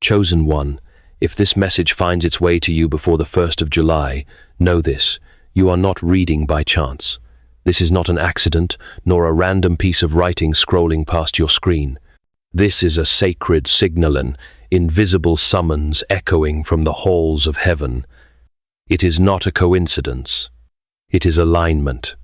Chosen one, if this message finds its way to you before the 1st of July, know this: you are not reading by chance. This is not an accident, nor a random piece of writing scrolling past your screen. This is a sacred signal, an invisible summons echoing from the halls of heaven. It is not a coincidence. It is alignment.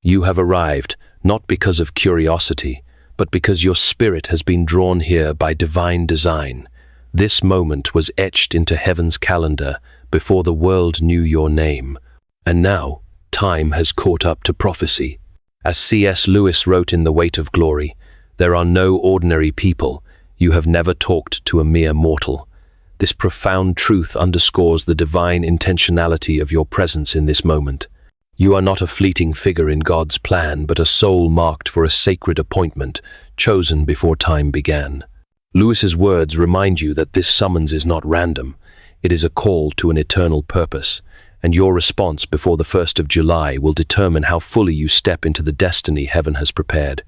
You have arrived, not because of curiosity, but because your spirit has been drawn here by divine design. This moment was etched into heaven's calendar before the world knew your name. And now, time has caught up to prophecy. As C.S. Lewis wrote in The Weight of Glory, there are no ordinary people. You have never talked to a mere mortal. This profound truth underscores the divine intentionality of your presence in this moment. You are not a fleeting figure in God's plan, but a soul marked for a sacred appointment, chosen before time began. Lewis's words remind you that this summons is not random. It is a call to an eternal purpose, and your response before the 1st of July will determine how fully you step into the destiny heaven has prepared.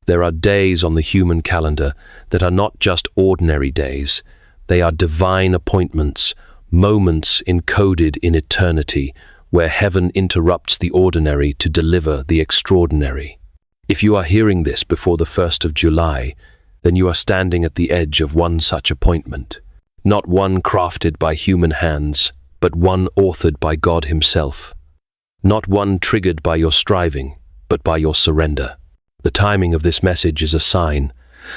There are days on the human calendar that are not just ordinary days. They are divine appointments, moments encoded in eternity, where heaven interrupts the ordinary to deliver the extraordinary. If you are hearing this before the 1st of July, then you are standing at the edge of one such appointment. Not one crafted by human hands, but one authored by God Himself. Not one triggered by your striving, but by your surrender. The timing of this message is a sign.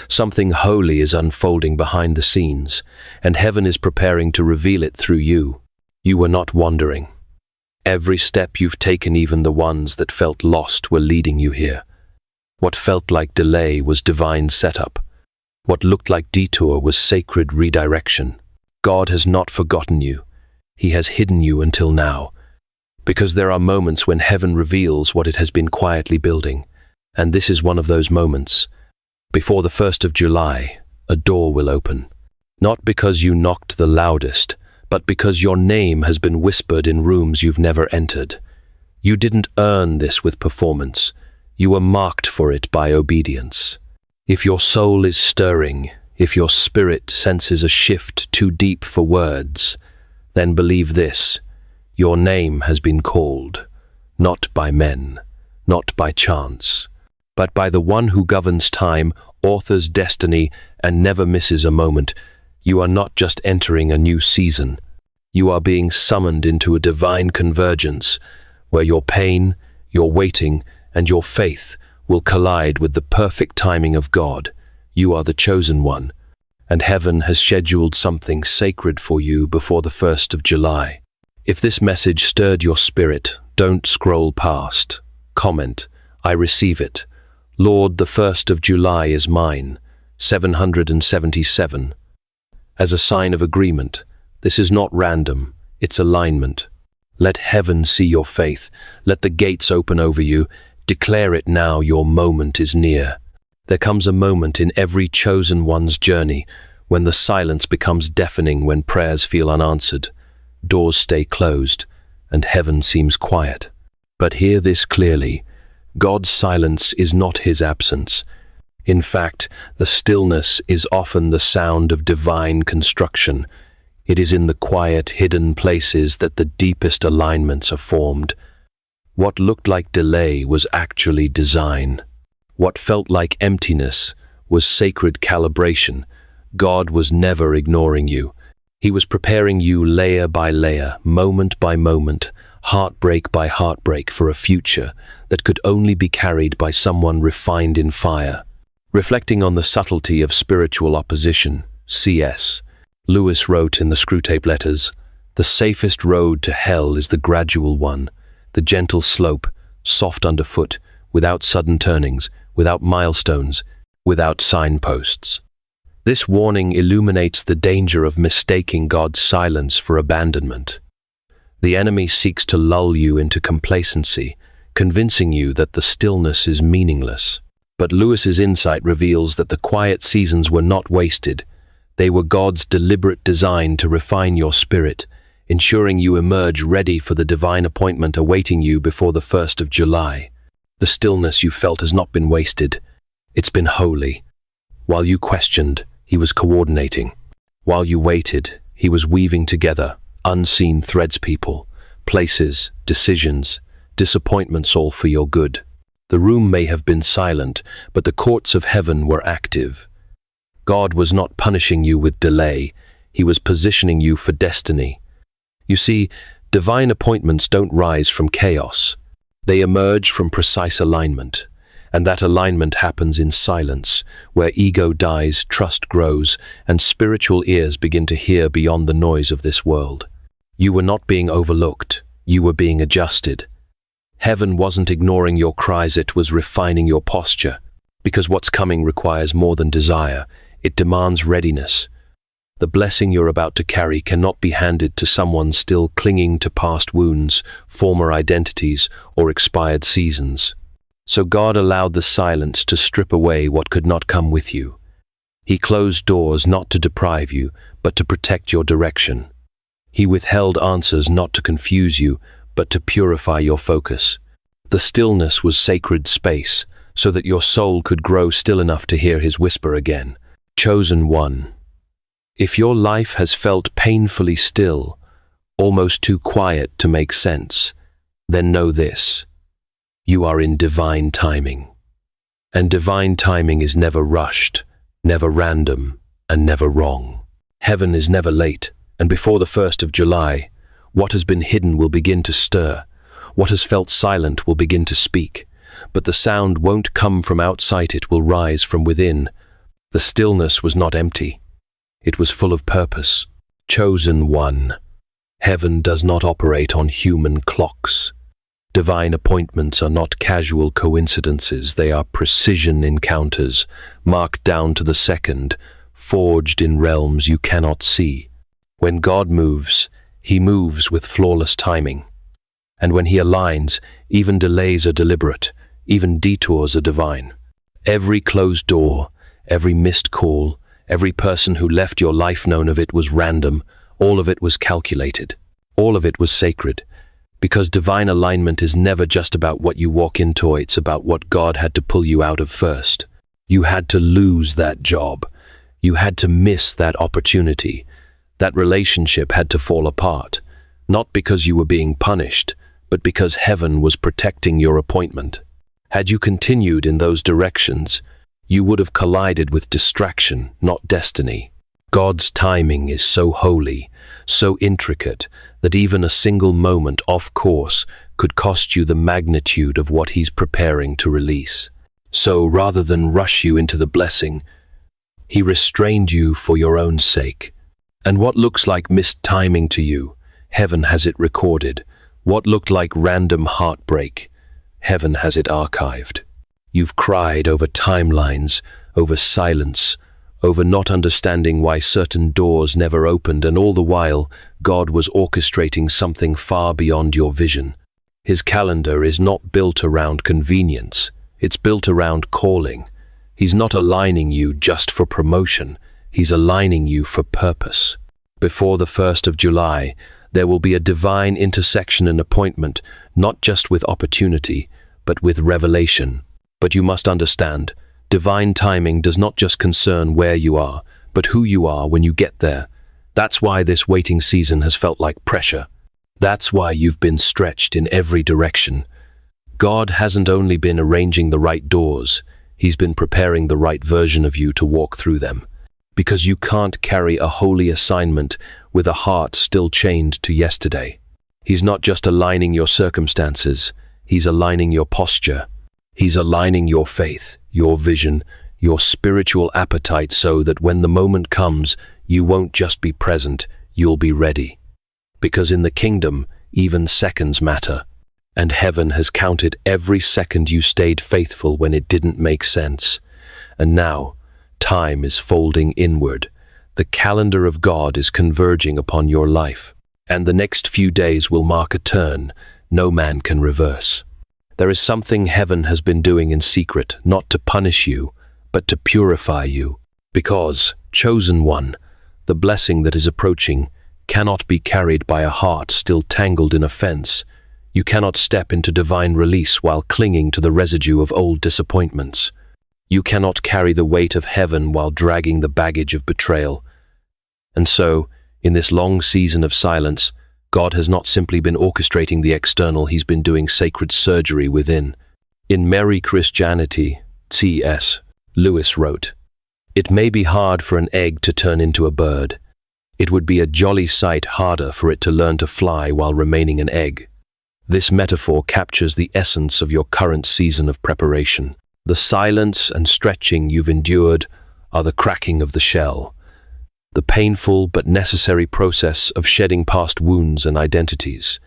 Something holy is unfolding behind the scenes, and heaven is preparing to reveal it through you. You were not wandering. Every step you've taken, even the ones that felt lost, were leading you here. What felt like delay was divine setup. What looked like detour was sacred redirection. God has not forgotten you. He has hidden you until now. Because there are moments when heaven reveals what it has been quietly building. And this is one of those moments. Before the 1st of July, a door will open. Not because you knocked the loudest, but because your name has been whispered in rooms you've never entered. You didn't earn this with performance. You were marked for it by obedience. If your soul is stirring, if your spirit senses a shift too deep for words, then believe this: your name has been called, not by men, not by chance, but by the one who governs time, authors destiny, and never misses a moment. You are not just entering a new season. You are being summoned into a divine convergence, where your pain, your waiting, and your faith will collide with the perfect timing of God. You are the chosen one, and heaven has scheduled something sacred for you before the 1st of July. If this message stirred your spirit, don't scroll past. Comment, "I receive it. Lord, the 1st of July is mine." 777. As a sign of agreement, this is not random, it's alignment. Let heaven see your faith. Let the gates open over you. Declare it now, your moment is near. There comes a moment in every chosen one's journey when the silence becomes deafening, when prayers feel unanswered, doors stay closed, and heaven seems quiet. But hear this clearly: God's silence is not His absence. In fact, the stillness is often the sound of divine construction. It is in the quiet, hidden places that the deepest alignments are formed. What looked like delay was actually design. What felt like emptiness was sacred calibration. God was never ignoring you. He was preparing you layer by layer, moment by moment, heartbreak by heartbreak, for a future that could only be carried by someone refined in fire. Reflecting on the subtlety of spiritual opposition, C.S. Lewis wrote in the Screwtape Letters, "The safest road to hell is the gradual one, the gentle slope, soft underfoot, without sudden turnings, without milestones, without signposts." This warning illuminates the danger of mistaking God's silence for abandonment. The enemy seeks to lull you into complacency, convincing you that the stillness is meaningless. But Lewis's insight reveals that the quiet seasons were not wasted. They were God's deliberate design to refine your spirit, ensuring you emerge ready for the divine appointment awaiting you before the 1st of July. The stillness you felt has not been wasted. It's been holy. While you questioned, He was coordinating. While you waited, he was weaving together unseen threads, people, places, decisions, disappointments, all for your good. The room may have been silent, but the courts of heaven were active. God was not punishing you with delay. He was positioning you for destiny. You see, divine appointments don't rise from chaos. They emerge from precise alignment. And that alignment happens in silence, where ego dies, trust grows, and spiritual ears begin to hear beyond the noise of this world. You were not being overlooked. You were being adjusted. Heaven wasn't ignoring your cries, it was refining your posture. Because what's coming requires more than desire. It demands readiness. The blessing you're about to carry cannot be handed to someone still clinging to past wounds, former identities, or expired seasons. So God allowed the silence to strip away what could not come with you. He closed doors not to deprive you, but to protect your direction. He withheld answers not to confuse you, but to purify your focus. The stillness was sacred space, so that your soul could grow still enough to hear his whisper again. Chosen one. If your life has felt painfully still, almost too quiet to make sense, then know this. You are in divine timing. And divine timing is never rushed, never random, and never wrong. Heaven is never late, and before the 1st of July, what has been hidden will begin to stir. What has felt silent will begin to speak. But the sound won't come from outside, it will rise from within. The stillness was not empty. It was full of purpose. Chosen one. Heaven does not operate on human clocks. Divine appointments are not casual coincidences, they are precision encounters, marked down to the second, forged in realms you cannot see. When God moves, he moves with flawless timing. And when he aligns, even delays are deliberate, even detours are divine. Every closed door, every missed call, every person who left your life, none of it was random, all of it was calculated, all of it was sacred. Because divine alignment is never just about what you walk into, it's about what God had to pull you out of first. You had to lose that job. You had to miss that opportunity. That relationship had to fall apart, not because you were being punished, but because heaven was protecting your appointment. Had you continued in those directions, you would have collided with distraction, not destiny. God's timing is so holy, so intricate, that even a single moment off course could cost you the magnitude of what he's preparing to release. So rather than rush you into the blessing, he restrained you for your own sake. And what looks like missed timing to you, heaven has it recorded. What looked like random heartbreak, heaven has it archived. You've cried over timelines, over silence, over not understanding why certain doors never opened, and all the while, God was orchestrating something far beyond your vision. His calendar is not built around convenience, it's built around calling. He's not aligning you just for promotion, he's aligning you for purpose. Before the 1st of July, there will be a divine intersection and appointment, not just with opportunity, but with revelation. But you must understand, divine timing does not just concern where you are, but who you are when you get there. That's why this waiting season has felt like pressure. That's why you've been stretched in every direction. God hasn't only been arranging the right doors, he's been preparing the right version of you to walk through them. Because you can't carry a holy assignment with a heart still chained to yesterday. He's not just aligning your circumstances, he's aligning your posture. He's aligning your faith, your vision, your spiritual appetite, so that when the moment comes, you won't just be present, you'll be ready. Because in the kingdom, even seconds matter. And heaven has counted every second you stayed faithful when it didn't make sense. And now, time is folding inward. The calendar of God is converging upon your life. And the next few days will mark a turn no man can reverse. There is something heaven has been doing in secret, not to punish you, but to purify you. Because, chosen one, the blessing that is approaching cannot be carried by a heart still tangled in offense. You cannot step into divine release while clinging to the residue of old disappointments. You cannot carry the weight of heaven while dragging the baggage of betrayal. And so, in this long season of silence, God has not simply been orchestrating the external, he's been doing sacred surgery within. In Merry Christianity, C.S. Lewis wrote, "It may be hard for an egg to turn into a bird. It would be a jolly sight harder for it to learn to fly while remaining an egg." This metaphor captures the essence of your current season of preparation. The silence and stretching you've endured are the cracking of the shell, the painful but necessary process of shedding past wounds and identities.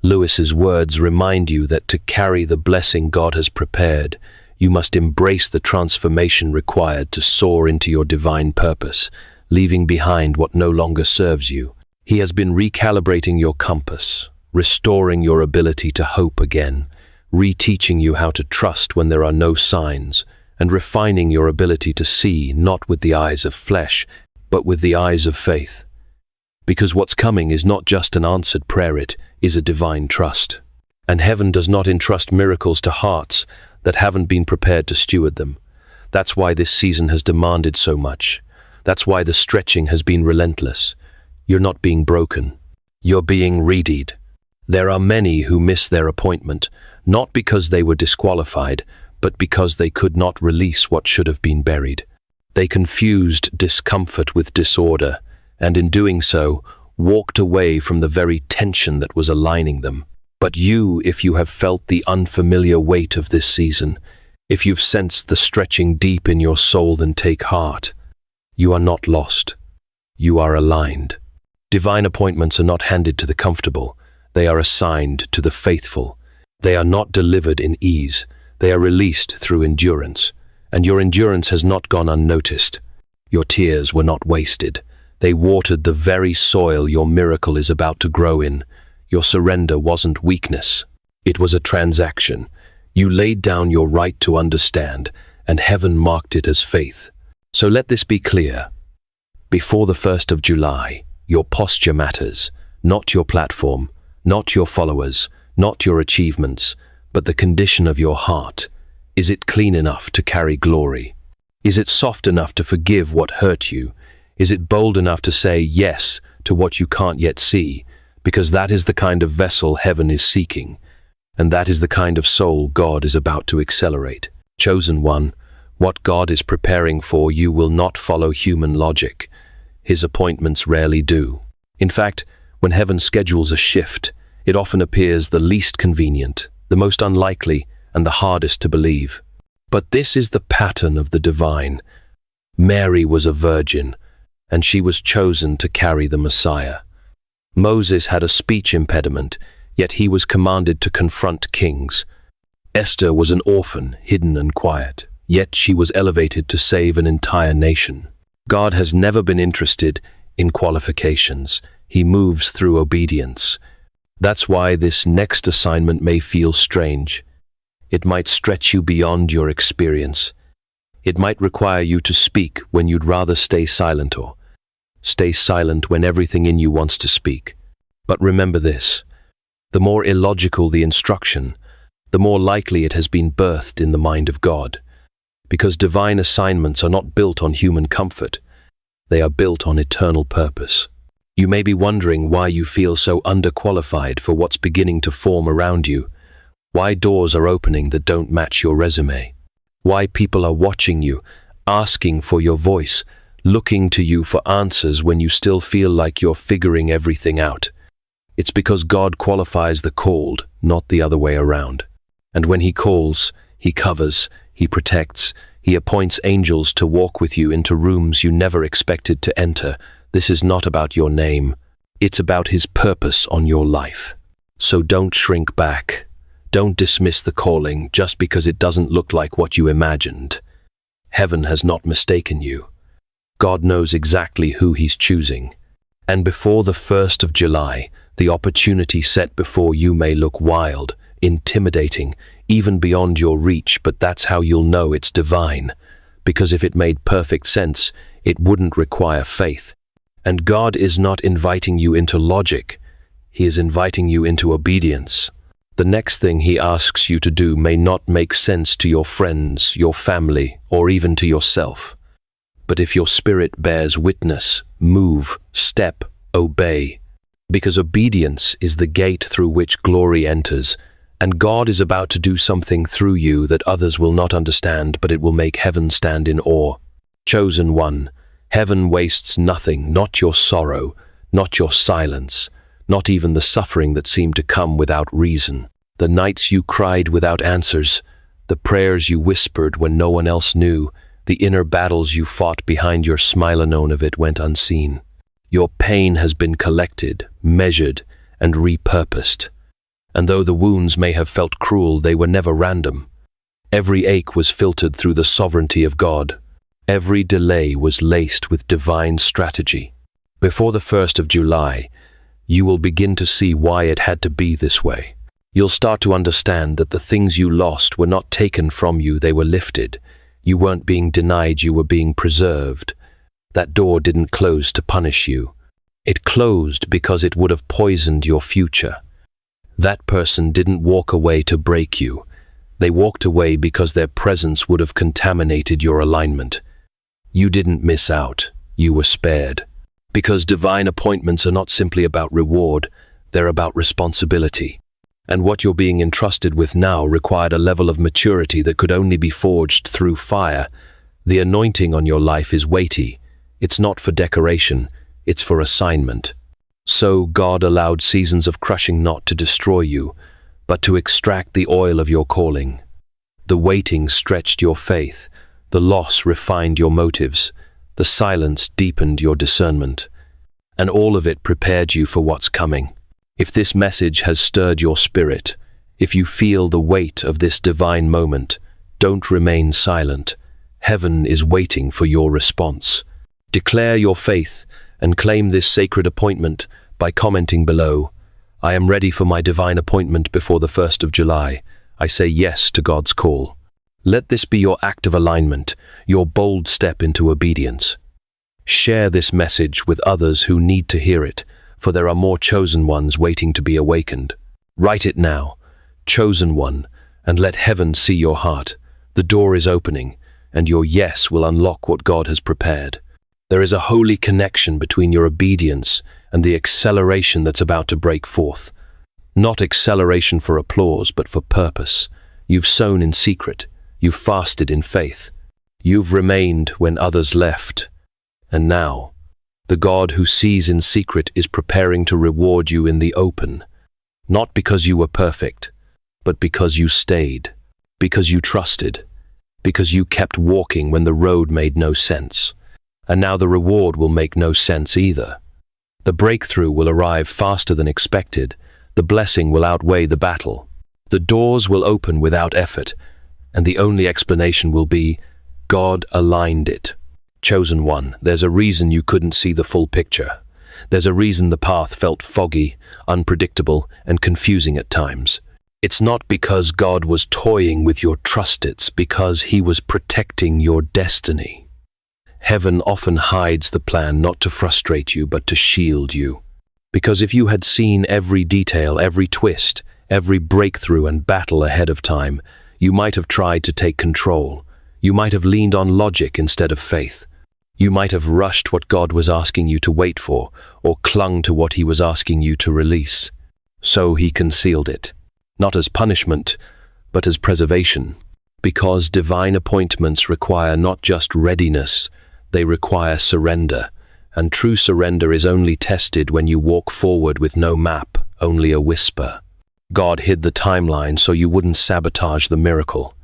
Lewis's words remind you that to carry the blessing God has prepared, you must embrace the transformation required to soar into your divine purpose, leaving behind what no longer serves you. He has been recalibrating your compass, restoring your ability to hope again, reteaching you how to trust when there are no signs, and refining your ability to see not with the eyes of flesh, but with the eyes of faith. Because what's coming is not just an answered prayer, it is a divine trust. And heaven does not entrust miracles to hearts that haven't been prepared to steward them. That's why this season has demanded so much. That's why the stretching has been relentless. You're not being broken. You're being readied. There are many who miss their appointment, not because they were disqualified, but because they could not release what should have been buried. They confused discomfort with disorder, and in doing so, walked away from the very tension that was aligning them. But you, if you have felt the unfamiliar weight of this season, if you've sensed the stretching deep in your soul, then take heart. You are not lost. You are aligned. Divine appointments are not handed to the comfortable. They are assigned to the faithful. They are not delivered in ease. They are released through endurance. And your endurance has not gone unnoticed. Your tears were not wasted. They watered the very soil your miracle is about to grow in. Your surrender wasn't weakness. It was a transaction. You laid down your right to understand, and heaven marked it as faith. So let this be clear. Before the 1st of July, your posture matters, not your platform, not your followers, not your achievements, but the condition of your heart. Is it clean enough to carry glory? Is it soft enough to forgive what hurt you? Is it bold enough to say yes to what you can't yet see? Because that is the kind of vessel heaven is seeking, and that is the kind of soul God is about to accelerate. Chosen one, what God is preparing for you will not follow human logic. His appointments rarely do. In fact, when heaven schedules a shift, it often appears the least convenient, the most unlikely, and the hardest to believe. But this is the pattern of the divine. Mary was a virgin, and she was chosen to carry the Messiah. Moses had a speech impediment, yet he was commanded to confront kings. Esther was an orphan, hidden and quiet, yet she was elevated to save an entire nation. God has never been interested in qualifications. He moves through obedience. That's why this next assignment may feel strange. It might stretch you beyond your experience. It might require you to speak when you'd rather stay silent, or stay silent when everything in you wants to speak. But remember this: the more illogical the instruction, the more likely it has been birthed in the mind of God. Because divine assignments are not built on human comfort. They are built on eternal purpose. You may be wondering why you feel so underqualified for what's beginning to form around you. Why doors are opening that don't match your resume. Why people are watching you, asking for your voice, looking to you for answers when you still feel like you're figuring everything out. It's because God qualifies the called, not the other way around. And when He calls, He covers, He protects, He appoints angels to walk with you into rooms you never expected to enter. This is not about your name. It's about His purpose on your life. So don't shrink back. Don't dismiss the calling just because it doesn't look like what you imagined. Heaven has not mistaken you. God knows exactly who He's choosing. And before the 1st of July, the opportunity set before you may look wild, intimidating, even beyond your reach, but that's how you'll know it's divine. Because if it made perfect sense, it wouldn't require faith. And God is not inviting you into logic. He is inviting you into obedience. The next thing He asks you to do may not make sense to your friends, your family, or even to yourself. But if your spirit bears witness, move, step, obey. Because obedience is the gate through which glory enters, and God is about to do something through you that others will not understand, but it will make heaven stand in awe. Chosen one, heaven wastes nothing, not your sorrow, not your silence, not even the suffering that seemed to come without reason. The nights you cried without answers, the prayers you whispered when no one else knew, the inner battles you fought behind your smile, none of it went unseen. Your pain has been collected, measured, and repurposed. And though the wounds may have felt cruel, they were never random. Every ache was filtered through the sovereignty of God. Every delay was laced with divine strategy. Before the 1st of July, you will begin to see why it had to be this way. You'll start to understand that the things you lost were not taken from you, they were lifted. You weren't being denied, you were being preserved. That door didn't close to punish you. It closed because it would have poisoned your future. That person didn't walk away to break you. They walked away because their presence would have contaminated your alignment. You didn't miss out, you were spared. Because divine appointments are not simply about reward, they're about responsibility. And what you're being entrusted with now required a level of maturity that could only be forged through fire. The anointing on your life is weighty. It's not for decoration, it's for assignment. So God allowed seasons of crushing not to destroy you, but to extract the oil of your calling. The waiting stretched your faith, the loss refined your motives, the silence deepened your discernment, and all of it prepared you for what's coming. If this message has stirred your spirit, if you feel the weight of this divine moment, don't remain silent. Heaven is waiting for your response. Declare your faith and claim this sacred appointment by commenting below, "I am ready for my divine appointment before the 1st of July. I say yes to God's call." Let this be your act of alignment, your bold step into obedience. Share this message with others who need to hear it, for there are more chosen ones waiting to be awakened. Write it now, chosen one, and let heaven see your heart. The door is opening, and your yes will unlock what God has prepared. There is a holy connection between your obedience and the acceleration that's about to break forth. Not acceleration for applause, but for purpose. You've sown in secret. You've fasted in faith. You've remained when others left. And now, the God who sees in secret is preparing to reward you in the open. Not because you were perfect, but because you stayed, because you trusted, because you kept walking when the road made no sense. And now the reward will make no sense either. The breakthrough will arrive faster than expected. The blessing will outweigh the battle. The doors will open without effort, and the only explanation will be, God aligned it. Chosen one, there's a reason you couldn't see the full picture. There's a reason the path felt foggy, unpredictable, and confusing at times. It's not because God was toying with your trust, it's because He was protecting your destiny. Heaven often hides the plan not to frustrate you, but to shield you. Because if you had seen every detail, every twist, every breakthrough and battle ahead of time, you might have tried to take control. You might have leaned on logic instead of faith. You might have rushed what God was asking you to wait for, or clung to what He was asking you to release. So He concealed it, not as punishment, but as preservation. Because divine appointments require not just readiness, they require surrender. And true surrender is only tested when you walk forward with no map, only a whisper. God hid the timeline so you wouldn't sabotage the miracle.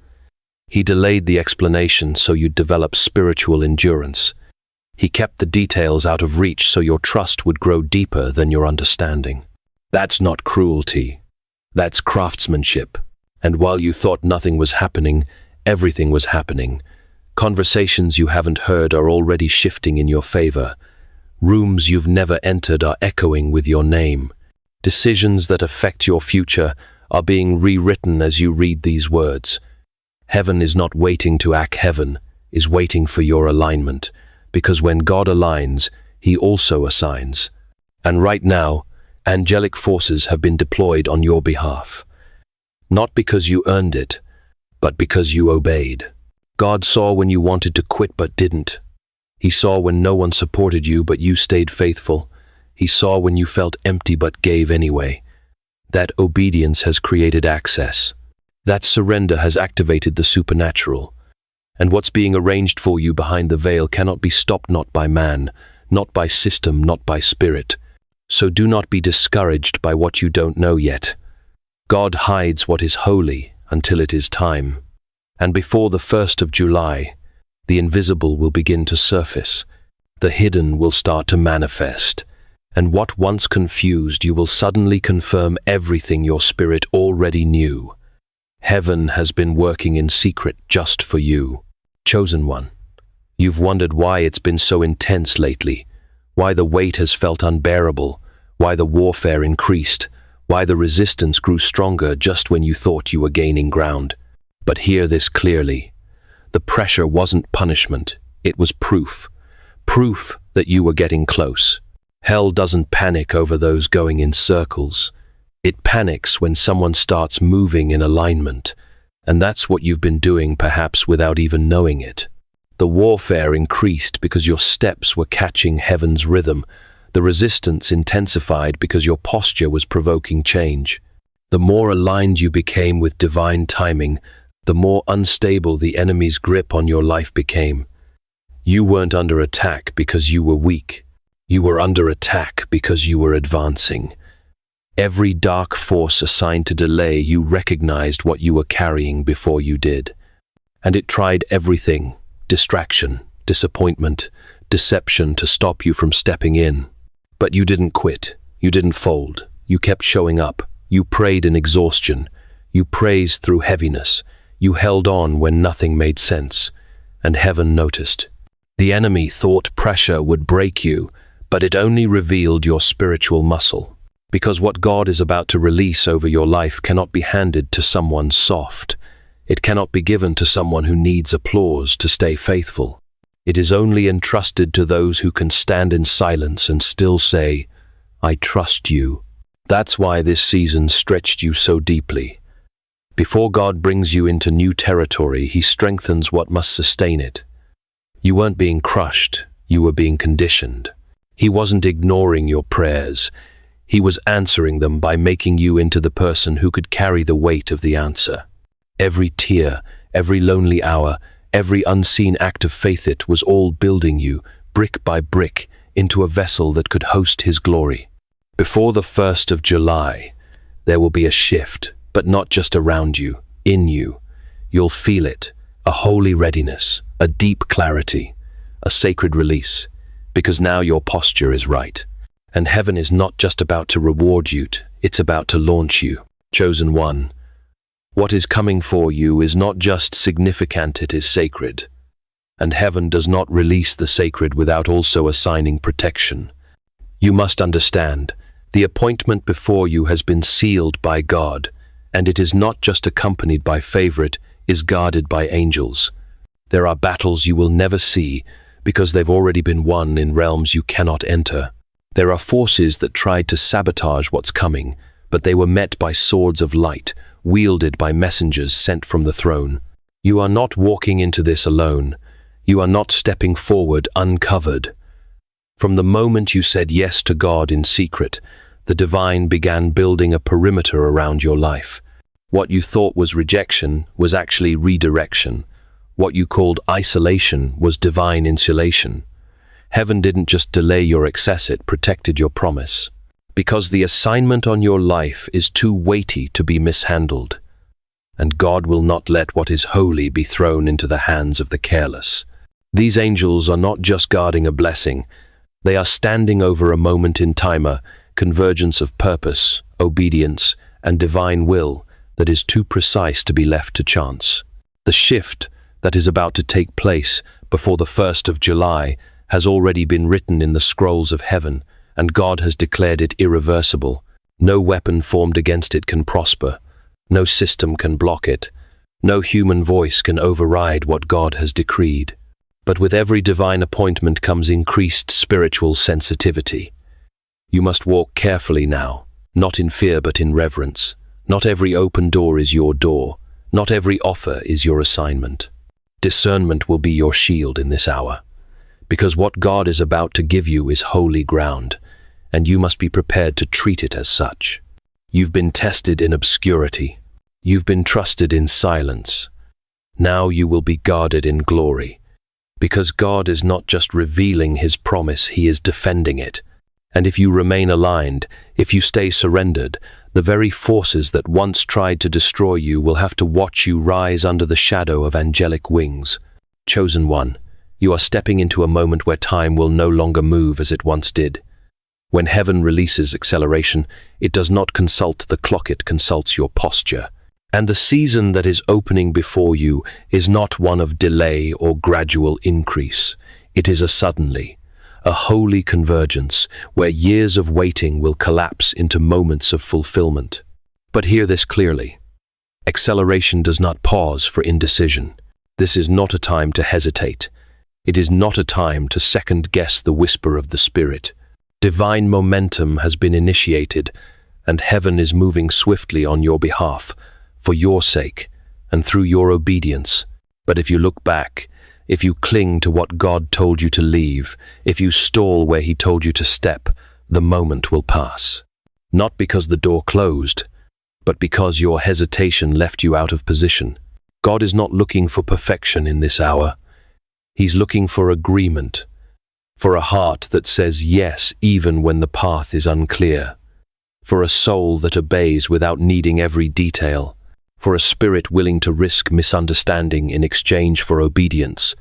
He delayed the explanation so you'd develop spiritual endurance. He kept the details out of reach so your trust would grow deeper than your understanding. That's not cruelty. That's craftsmanship. And while you thought nothing was happening, everything was happening. Conversations you haven't heard are already shifting in your favor. Rooms you've never entered are echoing with your name. Decisions that affect your future are being rewritten as you read these words. Heaven is not waiting to act, heaven is waiting for your alignment, because when God aligns, He also assigns. And right now, angelic forces have been deployed on your behalf. Not because you earned it, but because you obeyed. God saw when you wanted to quit but didn't. He saw when no one supported you but you stayed faithful. He saw when you felt empty but gave anyway. That obedience has created access. That surrender has activated the supernatural. And what's being arranged for you behind the veil cannot be stopped, not by man, not by system, not by spirit. So do not be discouraged by what you don't know yet. God hides what is holy until it is time. And before the 1st of July, the invisible will begin to surface. The hidden will start to manifest. And what once confused you will suddenly confirm everything your spirit already knew. Heaven has been working in secret just for you. Chosen one. You've wondered why it's been so intense lately, why the weight has felt unbearable, why the warfare increased, why the resistance grew stronger just when you thought you were gaining ground. But hear this clearly. The pressure wasn't punishment, it was proof. Proof that you were getting close. Hell doesn't panic over those going in circles. It panics when someone starts moving in alignment. And that's what you've been doing, perhaps without even knowing it. The warfare increased because your steps were catching heaven's rhythm. The resistance intensified because your posture was provoking change. The more aligned you became with divine timing, the more unstable the enemy's grip on your life became. You weren't under attack because you were weak. You were under attack because you were advancing. Every dark force assigned to delay, you recognized what you were carrying before you did. And it tried everything, distraction, disappointment, deception to stop you from stepping in. But you didn't quit. You didn't fold. You kept showing up. You prayed in exhaustion. You praised through heaviness. You held on when nothing made sense. And heaven noticed. The enemy thought pressure would break you, but it only revealed your spiritual muscle. Because what God is about to release over your life cannot be handed to someone soft. It cannot be given to someone who needs applause to stay faithful. It is only entrusted to those who can stand in silence and still say, I trust you. That's why this season stretched you so deeply. Before God brings you into new territory, He strengthens what must sustain it. You weren't being crushed, you were being conditioned. He wasn't ignoring your prayers. He was answering them by making you into the person who could carry the weight of the answer. Every tear, every lonely hour, every unseen act of faith, it was all building you, brick by brick, into a vessel that could host His glory. Before the 1st of July, there will be a shift, but not just around you, in you. You'll feel it, a holy readiness, a deep clarity, a sacred release, because now your posture is right. And heaven is not just about to reward you, it's about to launch you. Chosen one. What is coming for you is not just significant, it is sacred. And heaven does not release the sacred without also assigning protection. You must understand, the appointment before you has been sealed by God, and it is not just accompanied by favor, it is guarded by angels. There are battles you will never see because they've already been won in realms you cannot enter. There are forces that tried to sabotage what's coming, but they were met by swords of light, wielded by messengers sent from the throne. You are not walking into this alone. You are not stepping forward uncovered. From the moment you said yes to God in secret, the divine began building a perimeter around your life. What you thought was rejection was actually redirection. What you called isolation was divine insulation. Heaven didn't just delay your access, it protected your promise. Because the assignment on your life is too weighty to be mishandled. And God will not let what is holy be thrown into the hands of the careless. These angels are not just guarding a blessing. They are standing over a moment in time, a convergence of purpose, obedience, and divine will that is too precise to be left to chance. The shift that is about to take place before the 1st of July has already been written in the scrolls of heaven, and God has declared it irreversible. No weapon formed against it can prosper. No system can block it. No human voice can override what God has decreed. But with every divine appointment comes increased spiritual sensitivity. You must walk carefully now, not in fear but in reverence. Not every open door is your door. Not every offer is your assignment. Discernment will be your shield in this hour. because what God is about to give you is holy ground, and you must be prepared to treat it as such. You've been tested in obscurity. You've been trusted in silence. Now you will be guarded in glory, because God is not just revealing His promise, He is defending it. And if you remain aligned, if you stay surrendered, the very forces that once tried to destroy you will have to watch you rise under the shadow of angelic wings. Chosen one, you are stepping into a moment where time will no longer move as it once did. When heaven releases acceleration, it does not consult the clock, it consults your posture. And the season that is opening before you is not one of delay or gradual increase. It is a suddenly, a holy convergence where years of waiting will collapse into moments of fulfillment. But hear this clearly. Acceleration does not pause for indecision. This is not a time to hesitate. It is not a time to second-guess the whisper of the Spirit. Divine momentum has been initiated, and heaven is moving swiftly on your behalf, for your sake, and through your obedience. But if you look back, if you cling to what God told you to leave, if you stall where He told you to step, the moment will pass. Not because the door closed, but because your hesitation left you out of position. God is not looking for perfection in this hour. He's looking for agreement, for a heart that says yes even when the path is unclear, for a soul that obeys without needing every detail, for a spirit willing to risk misunderstanding in exchange for obedience.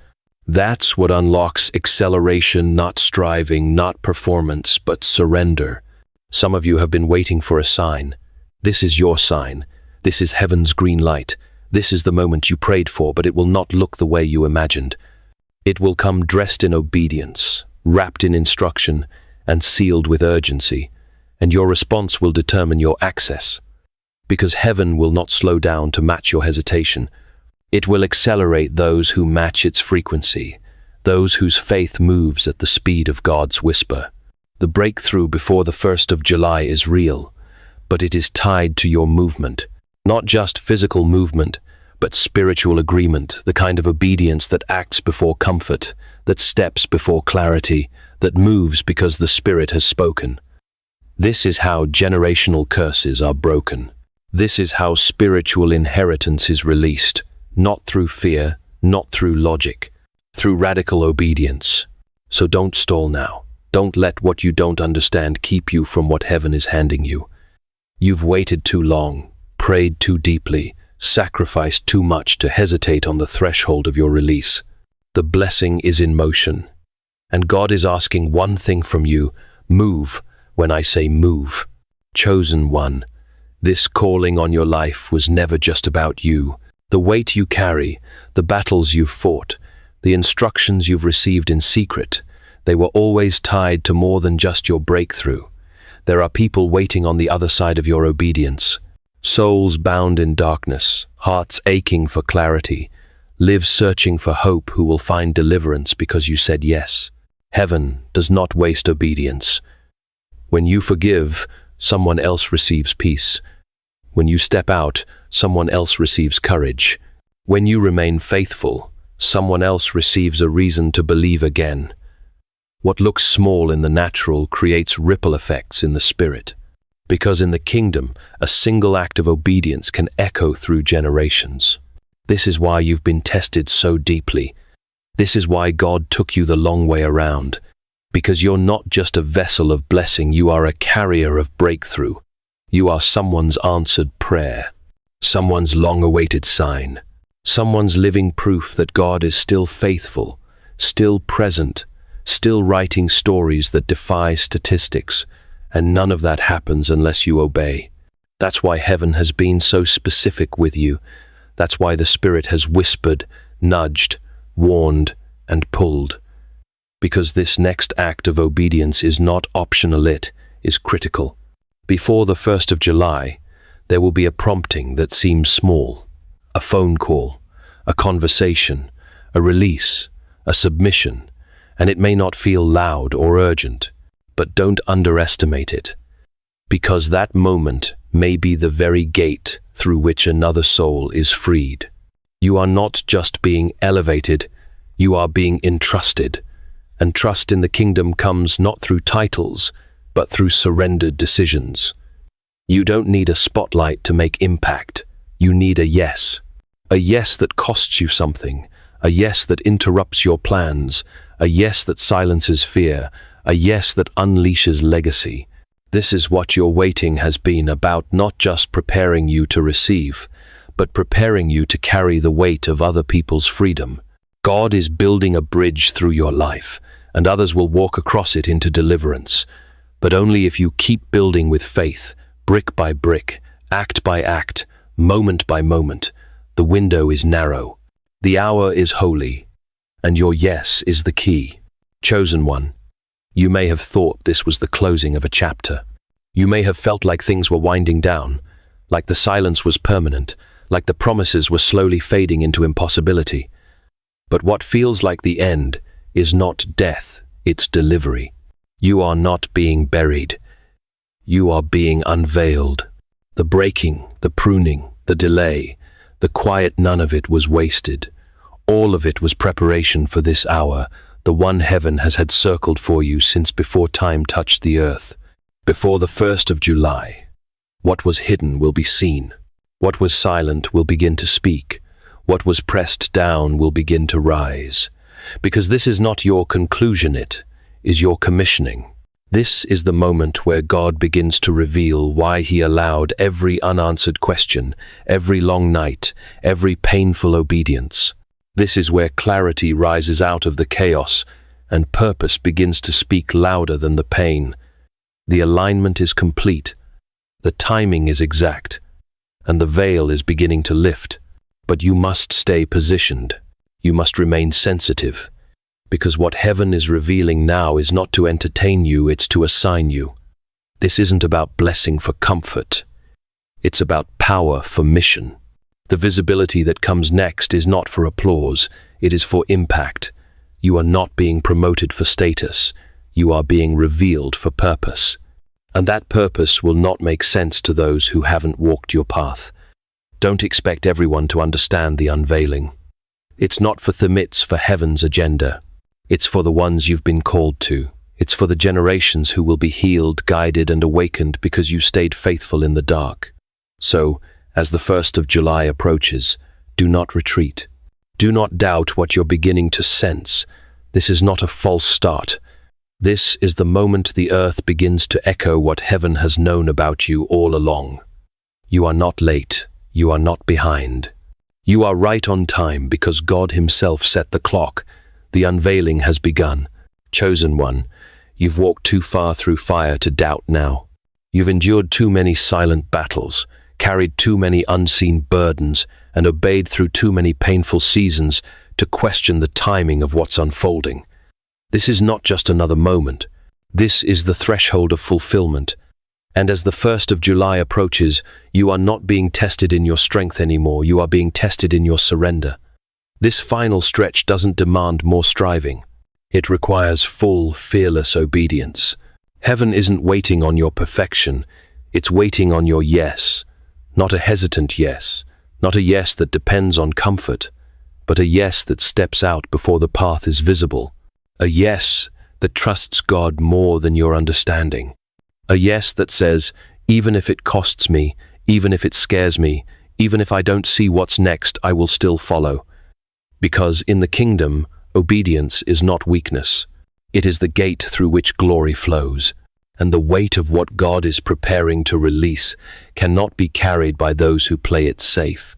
That's what unlocks acceleration, not striving, not performance, but surrender. Some of you have been waiting for a sign. This is your sign. This is heaven's green light. This is the moment you prayed for, but it will not look the way you imagined. It will come dressed in obedience, wrapped in instruction, and sealed with urgency, and your response will determine your access. Because heaven will not slow down to match your hesitation. It will accelerate those who match its frequency, those whose faith moves at the speed of God's whisper. The breakthrough before the 1st of July is real, but it is tied to your movement. Not just physical movement, but spiritual agreement, the kind of obedience that acts before comfort, that steps before clarity, that moves because the Spirit has spoken. This is how generational curses are broken. This is how spiritual inheritance is released, not through fear, not through logic, through radical obedience. So don't stall now. Don't let what you don't understand keep you from what heaven is handing you. You've waited too long, prayed too deeply, sacrificed too much to hesitate on the threshold of your release. The blessing is in motion, and God is asking one thing from you: move. When I say move, chosen one, this calling on your life was never just about you. The weight you carry, the battles you've fought, the instructions you've received in secret, they were always tied to more than just your breakthrough. There are people waiting on the other side of your obedience. Souls bound in darkness, hearts aching for clarity, lives searching for hope who will find deliverance because you said yes. Heaven does not waste obedience. When you forgive, someone else receives peace. When you step out, someone else receives courage. When you remain faithful, someone else receives a reason to believe again. What looks small in the natural creates ripple effects in the spirit. Because in the kingdom, a single act of obedience can echo through generations. This is why you've been tested so deeply. This is why God took you the long way around. Because you're not just a vessel of blessing, you are a carrier of breakthrough. You are someone's answered prayer, someone's long-awaited sign, someone's living proof that God is still faithful, still present, still writing stories that defy statistics. And none of that happens unless you obey. That's why heaven has been so specific with you. That's why the Spirit has whispered, nudged, warned, and pulled. Because this next act of obedience is not optional, it is critical. Before the 1st of July, there will be a prompting that seems small. A phone call, a conversation, a release, a submission, and it may not feel loud or urgent. But don't underestimate it, because that moment may be the very gate through which another soul is freed. You are not just being elevated, you are being entrusted, And trust in the kingdom comes not through titles, but through surrendered decisions. You don't need a spotlight to make impact. You need a yes. A yes that costs you something. A yes that interrupts your plans. A yes that silences fear. A yes that unleashes legacy. This is what your waiting has been about, not just preparing you to receive, but preparing you to carry the weight of other people's freedom. God is building a bridge through your life, and others will walk across it into deliverance. But only if you keep building with faith, brick by brick, act by act, moment by moment. The window is narrow. The hour is holy. And your yes is the key. Chosen one. You may have thought this was the closing of a chapter. You may have felt like things were winding down, like the silence was permanent, like the promises were slowly fading into impossibility. But what feels like the end is not death, it's delivery. You are not being buried. You are being unveiled. The breaking, the pruning, the delay, the quiet, none of it was wasted. All of it was preparation for this hour, the one heaven has had circled for you since before time touched the earth. Before the 1st of July, what was hidden will be seen. What was silent will begin to speak. What was pressed down will begin to rise. Because this is not your conclusion, it is your commissioning. This is the moment where God begins to reveal why He allowed every unanswered question, every long night, every painful obedience. This is where clarity rises out of the chaos and purpose begins to speak louder than the pain. The alignment is complete, the timing is exact, and the veil is beginning to lift. But you must stay positioned. You must remain sensitive, because what heaven is revealing now is not to entertain you, it's to assign you. This isn't about blessing for comfort. It's about power for mission. The visibility that comes next is not for applause, it is for impact. You are not being promoted for status. You are being revealed for purpose. And that purpose will not make sense to those who haven't walked your path. Don't expect everyone to understand the unveiling. It's not for the myths for heaven's agenda. It's for the ones you've been called to. It's for the generations who will be healed, guided, and awakened because you stayed faithful in the dark. So, as the 1st of July approaches, do not retreat. Do not doubt what you're beginning to sense. This is not a false start. This is the moment the earth begins to echo what heaven has known about you all along. You are not late. You are not behind. You are right on time because God Himself set the clock. The unveiling has begun. Chosen one, you've walked too far through fire to doubt now. You've endured too many silent battles, carried too many unseen burdens, and obeyed through too many painful seasons to question the timing of what's unfolding. This is not just another moment. This is the threshold of fulfillment. And as the 1st of July approaches, you are not being tested in your strength anymore. You are being tested in your surrender. This final stretch doesn't demand more striving. It requires full, fearless obedience. Heaven isn't waiting on your perfection. It's waiting on your yes. Not a hesitant yes. Not a yes that depends on comfort, but a yes that steps out before the path is visible. A yes that trusts God more than your understanding. A yes that says, even if it costs me, even if it scares me, even if I don't see what's next, I will still follow. Because in the kingdom, obedience is not weakness. It is the gate through which glory flows. And the weight of what God is preparing to release cannot be carried by those who play it safe.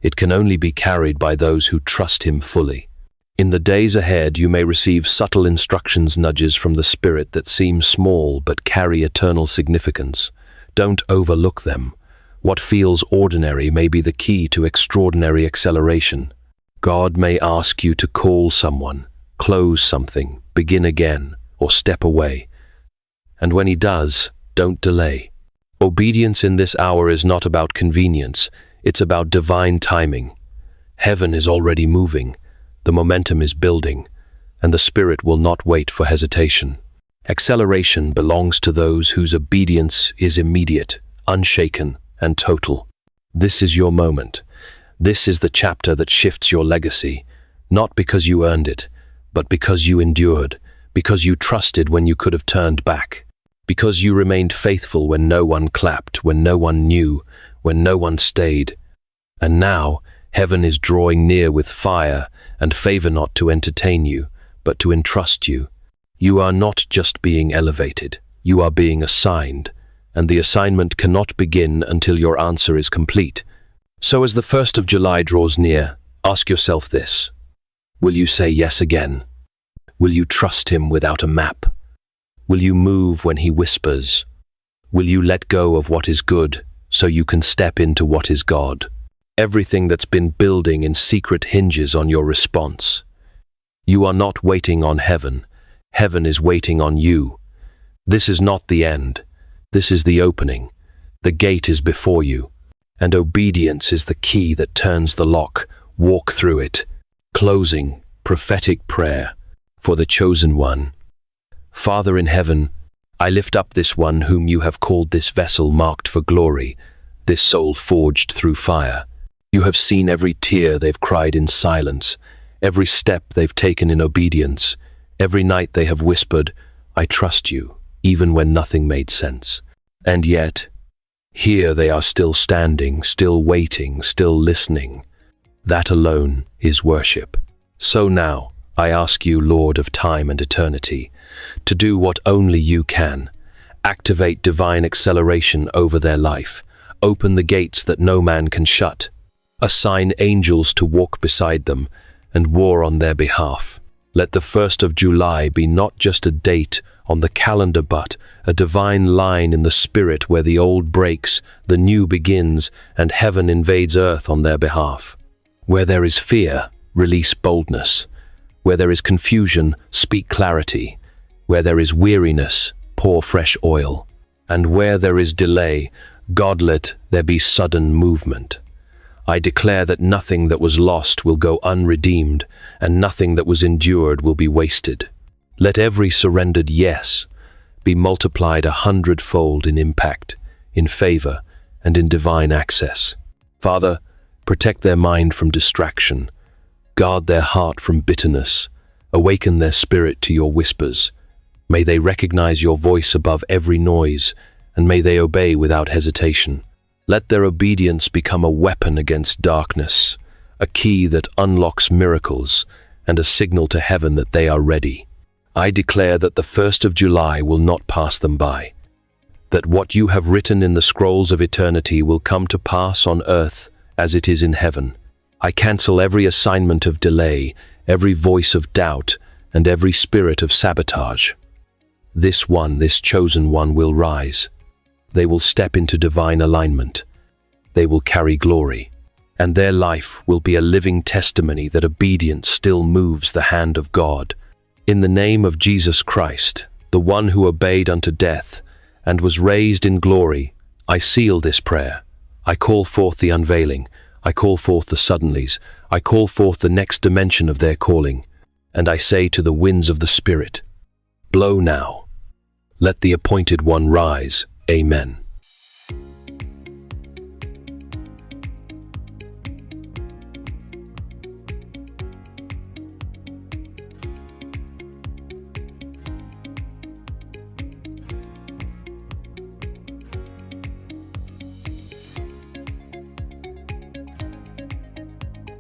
It can only be carried by those who trust Him fully. In the days ahead, you may receive subtle instructions, nudges from the Spirit that seem small but carry eternal significance. Don't overlook them. What feels ordinary may be the key to extraordinary acceleration. God may ask you to call someone, close something, begin again, or step away. And when He does, don't delay. Obedience in this hour is not about convenience, it's about divine timing. Heaven is already moving. The momentum is building, and the Spirit will not wait for hesitation. Acceleration belongs to those whose obedience is immediate, unshaken, and total. This is your moment. This is the chapter that shifts your legacy, not because you earned it, but because you endured, because you trusted when you could have turned back, because you remained faithful when no one clapped, when no one knew, when no one stayed. And now, heaven is drawing near with fire and favor, not to entertain you, but to entrust you. You are not just being elevated, you are being assigned, and the assignment cannot begin until your answer is complete. So as the 1st of July draws near, ask yourself this: will you say yes again? Will you trust him without a map? Will you move when he whispers? Will you let go of what is good so you can step into what is God? Everything that's been building in secret hinges on your response. You are not waiting on heaven. Heaven is waiting on you. This is not the end. This is the opening. The gate is before you, and obedience is the key that turns the lock. Walk through it. Closing, prophetic prayer for the chosen one. Father in heaven, I lift up this one whom you have called this vessel marked for glory, this soul forged through fire. You have seen every tear they've cried in silence, every step they've taken in obedience, every night they have whispered, I trust you, even when nothing made sense. And yet, here they are still standing, still waiting, still listening. That alone is worship. So now, I ask you, Lord of time and eternity, to do what only you can. Activate divine acceleration over their life. Open the gates that no man can shut. Assign angels to walk beside them and war on their behalf. Let the 1st of July be not just a date on the calendar, but a divine line in the spirit where the old breaks, the new begins, and heaven invades earth on their behalf. Where there is fear, release boldness. Where there is confusion, speak clarity. Where there is weariness, pour fresh oil. And where there is delay, God, let there be sudden movement. I declare that nothing that was lost will go unredeemed, and nothing that was endured will be wasted. Let every surrendered yes be multiplied 100-fold in impact, in favor, and in divine access. Father, protect their mind from distraction. Guard their heart from bitterness. Awaken their spirit to your whispers. May they recognize your voice above every noise, and may they obey without hesitation. Let their obedience become a weapon against darkness, a key that unlocks miracles, and a signal to heaven that they are ready. I declare that the 1st of July will not pass them by, that what you have written in the scrolls of eternity will come to pass on earth as it is in heaven. I cancel every assignment of delay, every voice of doubt, and every spirit of sabotage. This chosen one will rise. They will step into divine alignment. They will carry glory, and their life will be a living testimony that obedience still moves the hand of God. In the name of Jesus Christ, the one who obeyed unto death and was raised in glory, I seal this prayer. I call forth the unveiling. I call forth the suddenlies. I call forth the next dimension of their calling. And I say to the winds of the Spirit, blow now. Let the appointed one rise. Amen.